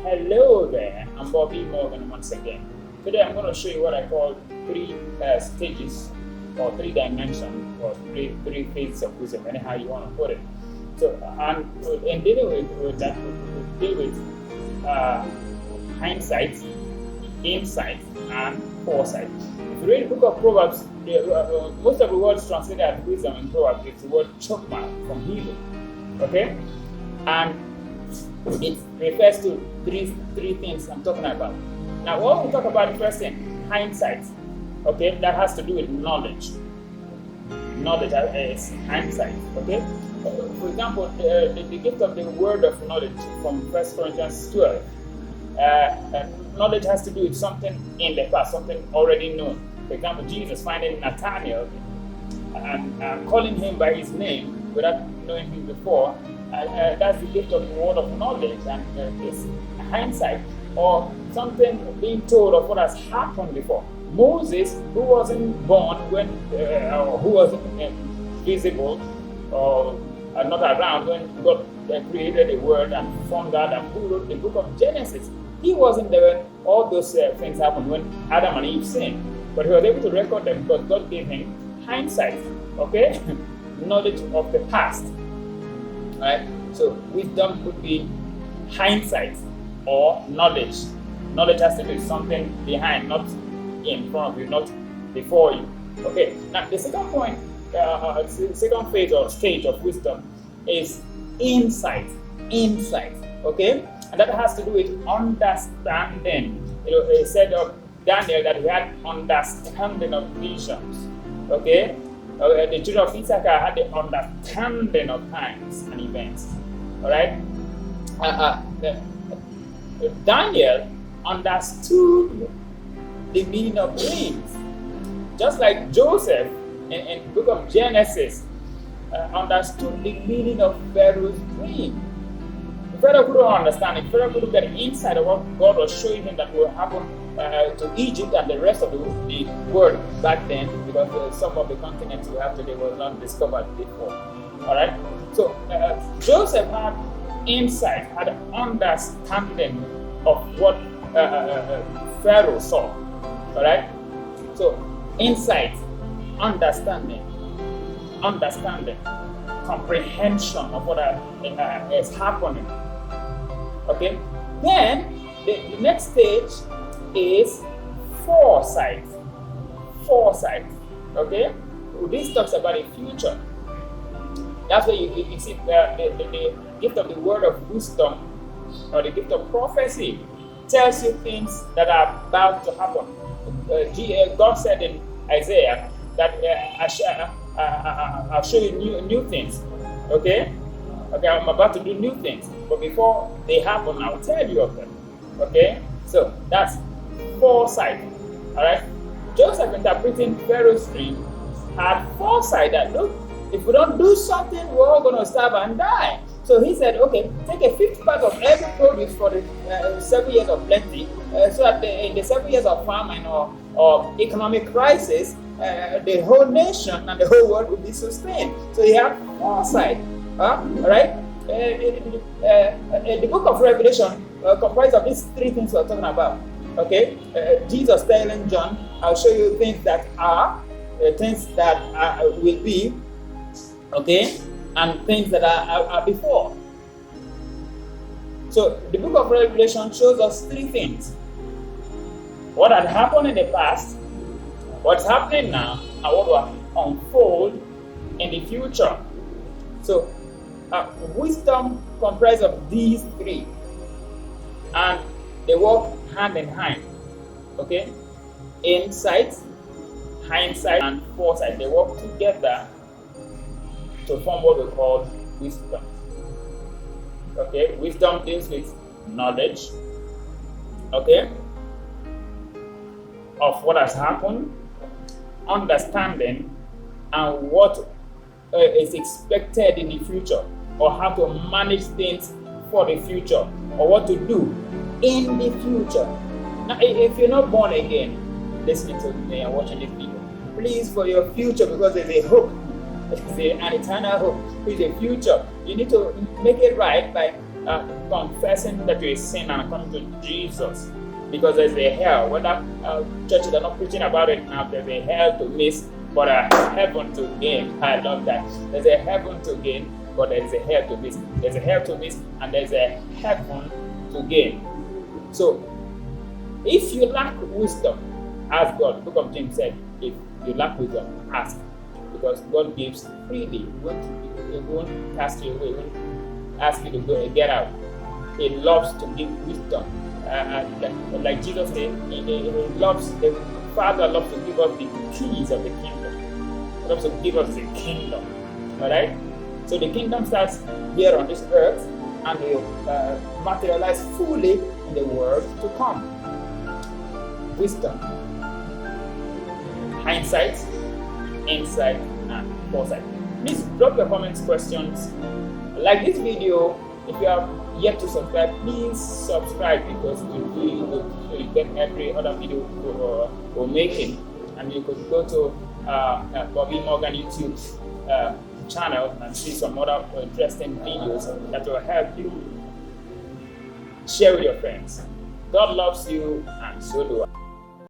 Hello there, I'm Bob Emuarizi once again. Today I'm going to show you what I call three stages or three dimensions or three phases of wisdom, anyhow you want to put it. So, and in dealing with that, we deal with hindsight, insight, and foresight. If you read the book of Proverbs, most of the words translated as wisdom in Proverbs is the word chokma from Hebrew. Okay? And it refers to three things I'm talking about. Now, what we talk about the first thing, hindsight. Okay, that has to do with knowledge. Knowledge is hindsight. Okay, for example, the gift of the word of knowledge from 1 Corinthians 12. Knowledge has to do with something in the past, something already known. For example, Jesus finding Nathanael and calling him by his name without knowing him before. That's the gift of the word of knowledge, and it's hindsight or something being told of what has happened before. Moses, who wasn't born when, or who wasn't visible or not around when God created the world and formed Adam, who wrote the book of Genesis, he wasn't there when all those things happened when Adam and Eve sinned, but he was able to record them because God gave him hindsight, okay, knowledge of the past. Right? So wisdom could be hindsight or knowledge. Knowledge has to do with something behind, not in front of you, not before you. Okay. Now the second point, second phase or stage of wisdom is insight. Insight. Okay, and that has to do with understanding. It said of Daniel that he had understanding of visions. Okay. The children of Issachar had the understanding of times and events. All right. Daniel understood the meaning of dreams, just like Joseph in the book of Genesis understood the meaning of Pharaoh's dream. Pharaoh couldn't understand it. Pharaoh couldn't get inside of what God was showing him that will happen to Egypt and the rest of the world back then, because some of the continents we have today were not discovered before. All right. So Joseph had insight, had understanding of what Pharaoh saw. All right. So insight, understanding, comprehension of what is happening. Okay. Then the next stage is foresight. Foresight. Okay. This talks about the future. That's where you see the gift of the word of wisdom or the gift of prophecy tells you things that are about to happen. God said in Isaiah that I'll show you new things. Okay? Okay, I'm about to do new things. But before they happen, I'll tell you of them. Okay? So that's foresight. Alright? Joseph, interpreting Pharaoh's dream, had foresight that, look, if we don't do something, we're all going to starve and die. So he said, okay, take a fifth part of every produce for the 7 years of plenty, so that in the 7 years of famine or economic crisis, the whole nation and the whole world will be sustained. So he had foresight. All right? The book of Revelation comprises of these three things we're talking about. Okay? Jesus telling John, I'll show you things that are, things that will be, okay, and things that are before. So the book of Revelation shows us three things: what had happened in the past, what's happening now, and what will unfold in the future. So wisdom comprises of these three, and they work hand in hand. Okay, insight, hindsight, and foresight, they work together to form what we call wisdom. Okay, wisdom deals with knowledge, okay, of what has happened, understanding, and what is expected in the future, or how to manage things for the future, or what to do in the future. Now, if you're not born again, listening to me and watching this video, please, for your future, because there's a hope. It's an eternal hope. It's a future. You need to make it right by confessing that you're a sinner and coming to Jesus. Because there's a hell. Whether churches are not preaching about it now, there's a hell to miss, but a heaven to gain. I love that. There's a heaven to gain, but there's a hell to miss. There's a hell to miss, and there's a heaven to gain. So, if you lack wisdom, ask God. The book of James said, if you lack wisdom, ask. Because God gives freely. He won't cast you away. He won't ask you to go and get out. He loves to give wisdom. Like Jesus said, the Father loves to give us the keys of the kingdom. He loves to give us the kingdom. Alright? So the kingdom starts here on this earth and will materialize fully in the world to come. Wisdom, hindsight, insight, and foresight. Please drop your comments, questions. Like this video. If you have yet to subscribe, please subscribe, because it will really good, so you get every other video we're making. And you could go to Bob Emuarizi YouTube channel and see some other interesting videos that will help you. Share with your friends. God loves you, and so do I.